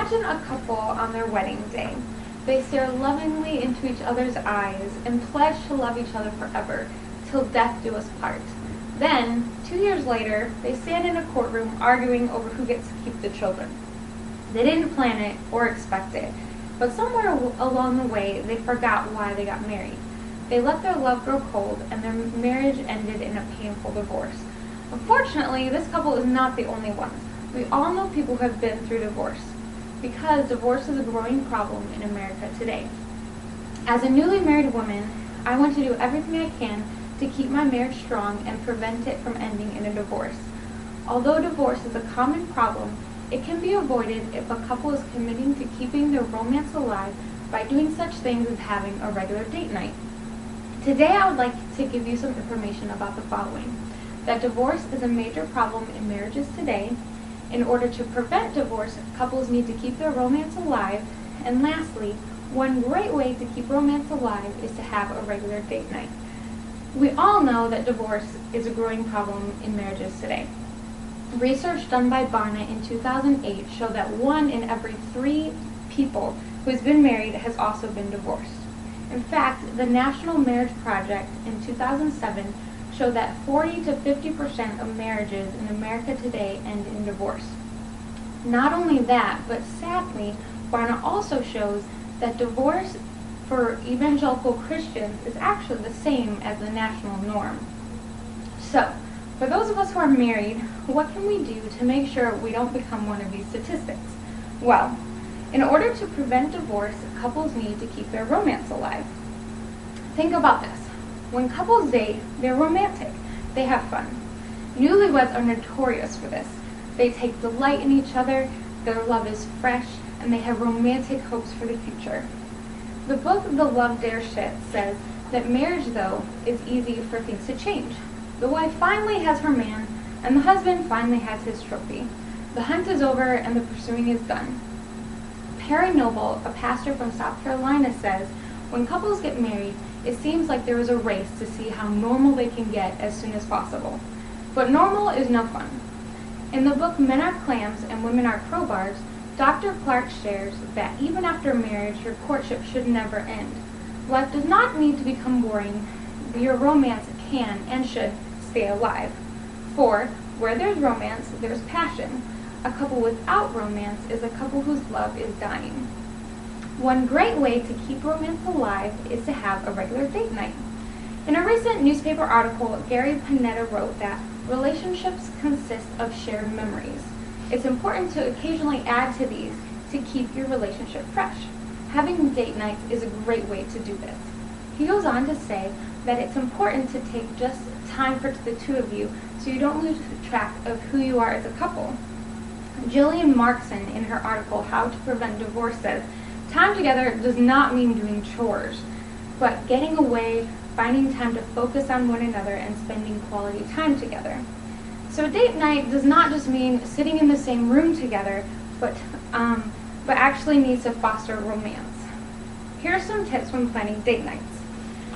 Imagine a couple on their wedding day. They stare lovingly into each other's eyes and pledge to love each other forever, till death do us part. Then, 2 years later, they stand in a courtroom arguing over who gets to keep the children. They didn't plan it or expect it, but somewhere along the way, they forgot why they got married. They let their love grow cold, and their marriage ended in a painful divorce. Unfortunately, this couple is not the only ones. We all know people who have been through divorce, because divorce is a growing problem in America today. As a newly married woman, I want to do everything I can to keep my marriage strong and prevent it from ending in a divorce. Although divorce is a common problem, it can be avoided if a couple is committing to keeping their romance alive by doing such things as having a regular date night. Today I would like to give you some information about the following: that divorce is a major problem in marriages today. In order to prevent divorce, couples need to keep their romance alive. And lastly, one great way to keep romance alive is to have a regular date night. We all know that divorce is a growing problem in marriages today. Research done by Barna in 2008 showed that 1 in every 3 people who has been married has also been divorced. In fact, the National Marriage Project in 2007 showed that 40 to 50% of marriages in America today end in divorce. Not only that, but sadly, Barna also shows that divorce for evangelical Christians is actually the same as the national norm. So, for those of us who are married, what can we do to make sure we don't become one of these statistics? Well, in order to prevent divorce, couples need to keep their romance alive. Think about this. When couples date, they're romantic. They have fun. Newlyweds are notorious for this. They take delight in each other, their love is fresh, and they have romantic hopes for the future. The book The Love Dare says that marriage, though, is easy for things to change. The wife finally has her man, and the husband finally has his trophy. The hunt is over, and the pursuing is done. Perry Noble, a pastor from South Carolina, says, when couples get married, it seems like there is a race to see how normal they can get as soon as possible. But normal is no fun. In the book Men Are Clams and Women Are Crowbars, Dr. Clark shares that even after marriage, your courtship should never end. Life does not need to become boring. Your romance can and should stay alive. For where there's romance, there's passion. A couple without romance is a couple whose love is dying. One great way to keep romance alive is to have a regular date night. In a recent newspaper article, Gary Panetta wrote that relationships consist of shared memories. It's important to occasionally add to these to keep your relationship fresh. Having date nights is a great way to do this. He goes on to say that it's important to take just time for the two of you so you don't lose track of who you are as a couple. Jillian Markson, in her article, How to Prevent Divorce, says, time together does not mean doing chores, but getting away, finding time to focus on one another, and spending quality time together. So date night does not just mean sitting in the same room together, but actually needs to foster romance. Here are some tips when planning date nights.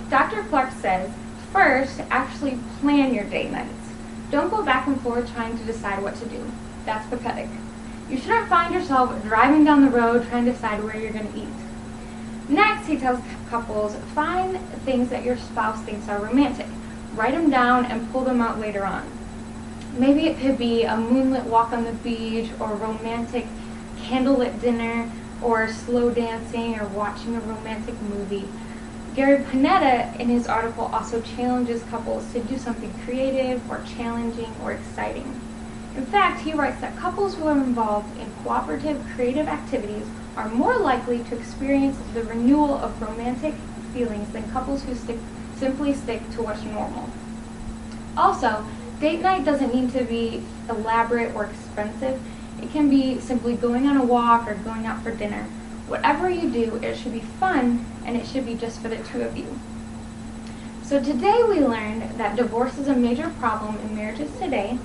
Dr. Clark says, first, actually plan your date nights. Don't go back and forth trying to decide what to do. That's pathetic. You shouldn't find yourself driving down the road trying to decide where you're going to eat. Next, he tells couples, find things that your spouse thinks are romantic. Write them down and pull them out later on. Maybe it could be a moonlit walk on the beach, or romantic candlelit dinner, or slow dancing, or watching a romantic movie. Gary Panetta, in his article, also challenges couples to do something creative, or challenging, or exciting. In fact, he writes that couples who are involved in cooperative, creative activities are more likely to experience the renewal of romantic feelings than couples who simply stick to what's normal. Also, date night doesn't need to be elaborate or expensive. It can be simply going on a walk or going out for dinner. Whatever you do, it should be fun, and it should be just for the two of you. So today we learned that divorce is a major problem in marriages today.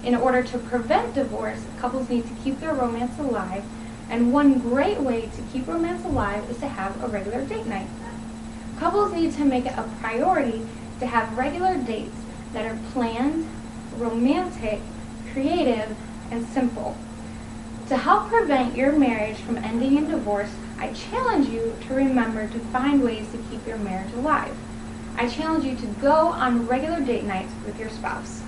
In order to prevent divorce, couples need to keep their romance alive, and one great way to keep romance alive is to have a regular date night. Couples need to make it a priority to have regular dates that are planned, romantic, creative, and simple. To help prevent your marriage from ending in divorce, I challenge you to remember to find ways to keep your marriage alive. I challenge you to go on regular date nights with your spouse.